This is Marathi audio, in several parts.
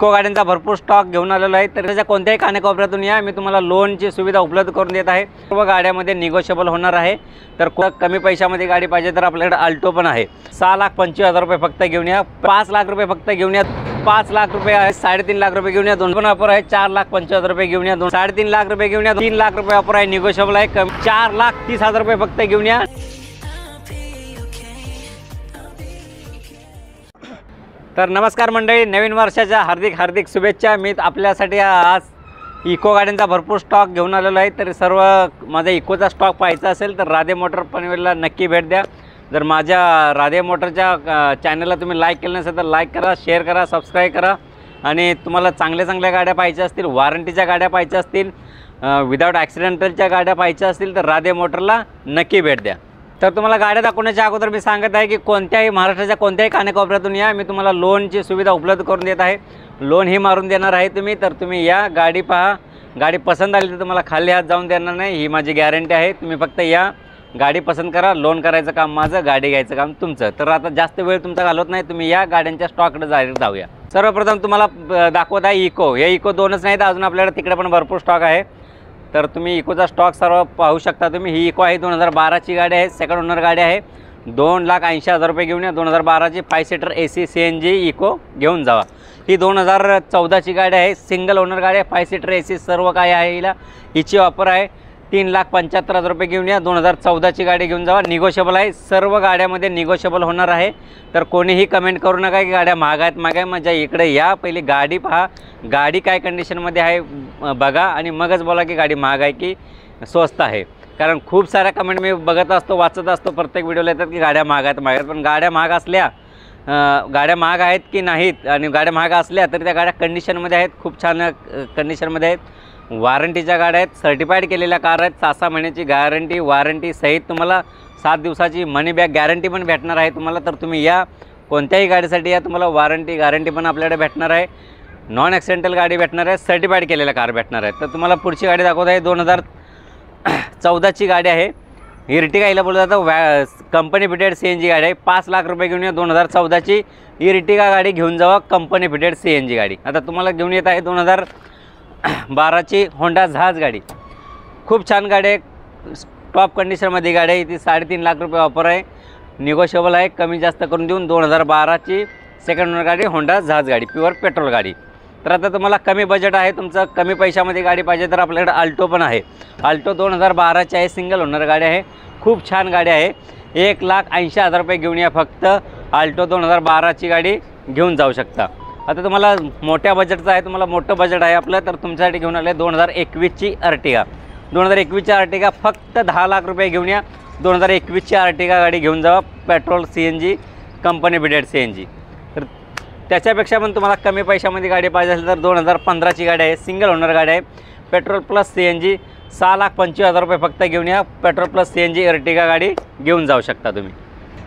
इको गाड्यांचा भरपूर स्टॉक घेऊन आलेलो आहे। तर त्याच्या कोणत्याही कानाकोपऱ्यातून या, मी तुम्हाला लोनची सुविधा उपलब्ध करून देत आहे। सर्व गाड्यामध्ये निगोशिएबल होणार आहे। तर कमी पैशामध्ये गाडी पाहिजे तर आपल्याकडे अल्टो पण आहे। 6,25,000 रुपये फक्त घेऊन या, 5 लाख रुपये फक्त घेऊन या, 5 लाख रुपये आहे, 3.5 लाख रुपये घेऊन या, दोन पण ऑफर आहे। 4,25,000 रुपये घेऊन या, 3.5 लाख रुपये घेऊन या, 3 लाख रुपये ऑफर आहे, निगोशिएबल आहे। 4,30,000 रुपये फक्त घेऊन या। तर नमस्कार मंडळी, नवीन वर्षाच्या हार्दिक शुभेच्छा। मी आपल्यासाठी आज इको गाड्यांचा भरपूर स्टॉक घेऊन आलेलो आहे। तर सर्व माझा इकोचा स्टॉक पाहायचा असेल तर राधे मोटर पनवेलला नक्की भेट द्या। जर माझ्या राधे मोटरच्या चॅनलला तुम्ही लाईक केलं नसेल तर लाईक करा, शेअर करा, सबस्क्राईब करा। आणि तुम्हाला चांगल्या गाड्या पाहिजे असतील, वॉरंटीच्या गाड्या पाहिजे असतील, विदाउट ॲक्सिडेंटलच्या गाड्या पाहिजे असतील तर राधे मोटरला नक्की भेट द्या। तर तुम्हाला गाड्या दाखवण्याच्या अगोदर मी सांगत आहे की कोणत्याही महाराष्ट्राच्या कोणत्याही कानाकोपऱ्यातून या, मी तुम्हाला लोनची सुविधा उपलब्ध करून देत आहे। लोन ही मारून देणार आहे तुम्ही। तर तुम्ही या, गाडी पहा, गाडी पसंत आली तर तुम्हाला खाली हात जाऊन देणार नाही, ही माझी गॅरंटी आहे। तुम्ही फक्त या, गाडी पसंत करा, लोन करायचं काम माझं, गाडी घ्यायचं काम तुमचं। तर आता जास्त वेळ तुमचा घालवत नाही, तुम्ही या, गाड्यांच्या स्टॉककडे जाऊया। सर्वप्रथम तुम्हाला दाखवत आहे इको। हे इको दोनच नाहीत, अजून आपल्याकडे तिकडे पण भरपूर स्टॉक आहे। तर तुम्ही इकोचा स्टॉक सर्व पाहू शकता तुम्ही। ही इको आहे, 2012ची गाडी आहे, सेकंड ओनर गाडी आहे। 2,80,000 रुपये घेऊन या, 2012ची 5 सीटर AC CNG इको घेऊन जावा। ही 2014ची गाडी आहे, सिंगल ओनर गाडी आहे, 5 सीटर AC सर्व काय आहे। हिची ऑफर आहे 3,75,000 रुपये घेऊन या, 2014ची गाडी घेऊन जावा। निगोशिएबल आहे, सर्व गाड्यामध्ये निगोशिएबल होणार आहे। तर कोणीही कमेंट करू नका की गाड्या महाग आहेत म्हणजे इकडे या, पहिली गाडी पहा, गाडी काय कंडिशनमध्ये आहे बघा आणि मगच बोला की गाडी महाग आहे की स्वस्त आहे। कारण खूप साऱ्या कमेंट मी बघत असतो, वाचत असतो, प्रत्येक व्हिडिओला येतात की गाड्या महाग आहेत, पण गाड्या महाग असल्या, गाड्या महाग आहेत की नाहीत, आणि गाड्या महाग असल्या तरी त्या गाड्या कंडिशनमध्ये आहेत, खूप छान कंडिशनमध्ये आहेत, वॉरंटीच्या गाड्या आहेत, सर्टिफाईड केलेल्या कार आहेत, 6 महिन्याची गॅरंटी, वॉरंटी सहित तुम्हाला 7 दिवसाची मनी बॅक गॅरंटी पण भेटणार आहे तुम्हाला। तर तुम्ही या, कोणत्याही गाडीसाठी या, तुम्हाला वॉरंटी गॅरंटी पण आपल्याकडे भेटणार आहे, नॉन ॲक्सिडेंटल गाडी भेटणार आहे, सर्टिफाईड केलेल्या कार भेटणार आहे। तर तुम्हाला पुढची गाडी दाखवत आहे, 2014ची गाडी आहे, इर्टिगा हिला बोललं जातं, कंपनी फिटेड CNG गाडी आहे। 5 लाख रुपये घेऊन या, 2014ची इर्टिगा गाडी घेऊन जावा, कंपनी फिटेड CNG गाडी। आता तुम्हाला घेऊन येत आहे 2012ची होंडा जहाज गाडी, खूप छान गाडी आहे, टॉप कंडिशनमध्ये गाडी आहे। ती 3.5 लाख रुपये ऑफर आहे, निगोशिएबल आहे, कमी जास्त करून देऊन 2012ची सेकंड ओनर गाडी, होंडा जहाज गाडी, प्युअर पेट्रोल गाडी। तर आता तुम्हाला कमी बजेट आहे तुमचं, कमी पैशामध्ये गाडी पाहिजे तर आपल्याकडे अल्टो पण आहे। अल्टो 2012ची आहे, सिंगल ओनर गाडी आहे, खूप छान गाडी आहे। 1,80,000 रुपये घेऊन या, फक्त अल्टो 2012ची गाडी घेऊन जाऊ शकता। आता तुम्हाला मोठ्या बजेटचं आहे, तुम्हाला मोठं बजेट आहे आपलं, तर तुमच्यासाठी घेऊन आले 2021ची अर्टिगा। 2021ची अर्टिगा फक्त 10 लाख रुपये घेऊन या, 2021ची अर्टिगा गाडी घेऊन जावा, petrol CNG, company fitted CNG। तर त्याच्यापेक्षा पण तुम्हाला कमी पैशामध्ये गाडी पाहिजे असेल तर 2015ची गाडी आहे, सिंगल ओनर गाडी आहे, पेट्रोल प्लस CNG, 6,25,000 रुपये फक्त घेऊन या, पेट्रोल प्लस CNG अर्टिगा गाडी घेऊन जाऊ शकता तुम्ही।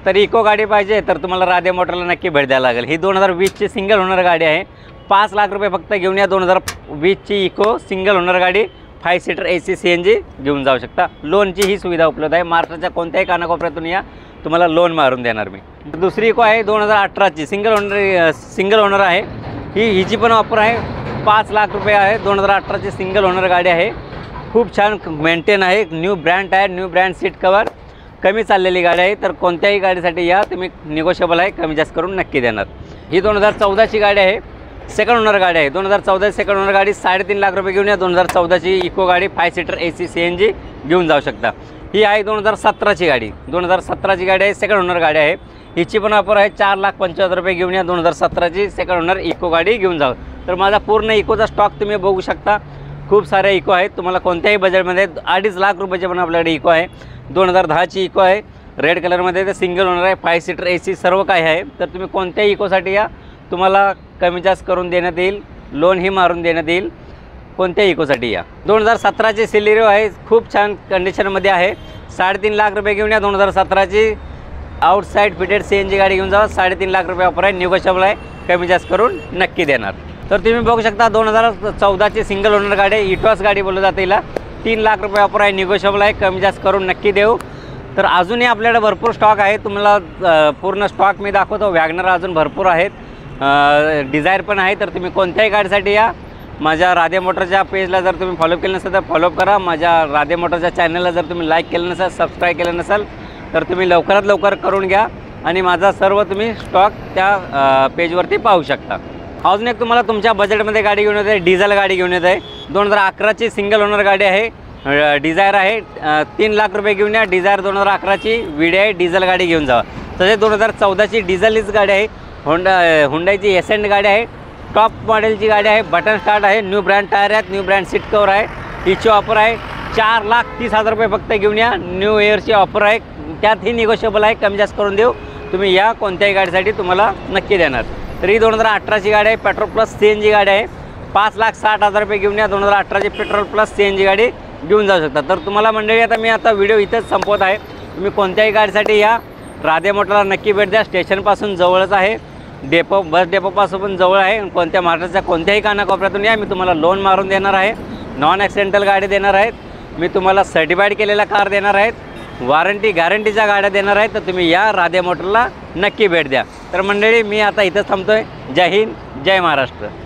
तर इको गाडी पाहिजे तर तुम्हाला राधे मोटरला नक्की भेट द्यायला लागेल। ही 2020ची सिंगल ओनर गाडी आहे, 5 लाख रुपये फक्त घेऊन या, 2020ची इको सिंगल ओनर गाडी, 5 सीटर AC CNG घेऊन जाऊ शकता। लोनची ही सुविधा उपलब्ध आहे, महाराष्ट्राच्या कोणत्याही कानाकोपऱ्यातून या, तुम्हाला लोन मारून देणार मी। दुसरी इको आहे 2018ची सिंगल ओनर आहे, हिची पण ऑफर आहे, 5 लाख रुपये आहे, 2018ची सिंगल ओनर गाडी आहे, खूप छान मेंटेन आहे, न्यू ब्रँड आहे, न्यू ब्रँड सीट कवर, कमी चाललेली गाडी आहे। तर कोणत्याही गाडीसाठी या, तुम्ही निगोशिएबल आहे, कमी जास्त करून नक्की देणार। ही 2014ची गाडी आहे, सेकंड ओनर गाडी आहे, 2014 सेकंड ओनर गाडी, 3.5 लाख रुपये घेऊन या, 2014ची इको गाडी, 5 सीटर AC CNG घेऊन जाऊ शकता। ही आहे 2017ची गाडी, 2017ची गाडी आहे, सेकंड ओनर गाडी आहे, हिची पण ऑफर आहे, 4,25,000 रुपये घेऊन या, 2017ची सेकंड ओनर इको गाडी घेऊन जाऊ। तर माझा पूर्ण इकोचा स्टॉक तुम्ही बघू शकता, खूप सारे इको आहेत, तुम्हाला कोणत्याही बजेटमध्ये 2.5 लाख रुपयाचे पण आपल्याकडे इको आहे। 2010ची इको आहे, रेड कलरमध्ये, ते सिंगल ओनर आहे, 5 सीटर AC सर्व काय आहे। तर तुम्ही कोणत्याही इकोसाठी या, तुम्हाला कमी जास्त करून देण्यात येईल, लोन ही मारून देण्यात येईल, कोणत्याही इकोसाठी या। 2017ची सिलेरिओ आहे, खूप छान कंडिशनमध्ये आहे, 3.5 लाख रुपये घेऊन या, 2017ची आउटसाइड फिटेड CNG गाडी घेऊन जावा, 3.5 लाख रुपये ऑफर आहे, निगोशिएबल आहे, कमी जास्त करून नक्की देणार। तर तुम्ही बघू शकता 2014ची सिंगल ओनर गाडी, इटॉस गाडी बोललं जाते हिला, 3 लाख रुपये ऑफर आहे, निगोशिएबल आहे, कमी जास्त करून नक्की देऊ। तर अजूनही आपल्याकडे भरपूर स्टॉक आहे, तुम्हाला पूर्ण स्टॉक मी दाखवतो, वॅगनर अजून भरपूर आहेत, डिझायर पण आहे. तर तुम्ही कोणत्याही गाडीसाठी या. माझ्या राधे मोटरच्या पेजला जर तुम्ही फॉलोअप केलं नसेल तर फॉलोअप करा. माझ्या राधे मोटरच्या चॅनलला जर तुम्ही लाईक केलं नसेल, सबस्क्राईब केलं नसेल तर तुम्ही लवकरात लवकर करून घ्या आणि माझा सर्व तुम्ही स्टॉक त्या पेजवरती पाहू शकता. अजून एक तुम्हाला तुमच्या बजेटमध्ये गाडी घेऊन येत आहे, डिझेल गाडी घेऊन येत आहे. 2011ची सिंगल ओनर गाडी आहे, डिझायर आहे. 3 लाख रुपये घेऊन या. डिझायर 2011ची VDI डिझेल गाडी घेऊन जावा. तसेच 2014ची डिझेलच गाडी आहे. हुंडाईची एसेंट गाडी आहे, टॉप मॉडेलची गाडी आहे, बटन स्टार्ट आहे, न्यू ब्रँड टायर आहेत, न्यू ब्रँड सीट कवर आहे, हिची ऑफर आहे. 4,30,000 रुपये फक्त घेऊन या. न्यू इयरची ऑफर आहे, त्यातही निगोशिएबल आहे, कमी जास्त करून देऊ. तुम्ही या कोणत्याही गाडीसाठी तुम्हाला नक्की देणार. तर ही 2018ची गाडी आहे, पेट्रोल प्लस CNG गाडी आहे. 5,60,000 रुपये घेऊन या. 2018ची पेट्रोल प्लस CNG गाडी घेऊन जाऊ शकता. तर तुम्हाला मंडळी आता मी व्हिडिओ इथंच संपवत आहे. तुम्ही कोणत्याही गाडीसाठी या. राधे मोटरला नक्की भेट द्या. स्टेशनपासून जवळच आहे, बस डेपोपासून पण जवळ आहे. कोणत्या महाराष्ट्राच्या कोणत्याही कानाकोपऱ्यातून या, मी तुम्हाला लोन मारून देणार आहे, नॉन ॲक्सिडेंटल गाडी देणार आहेत, मी तुम्हाला सर्टिफाईड केलेल्या कार देणार आहेत, वॉरंटी गॅरंटीच्या गाड्या देणार आहेत. तर तुम्ही या राधे मोटरला नक्की भेट द्या. तर मंडळी मी आता इथंच थांबतोय. जय हिंद, जय महाराष्ट्र.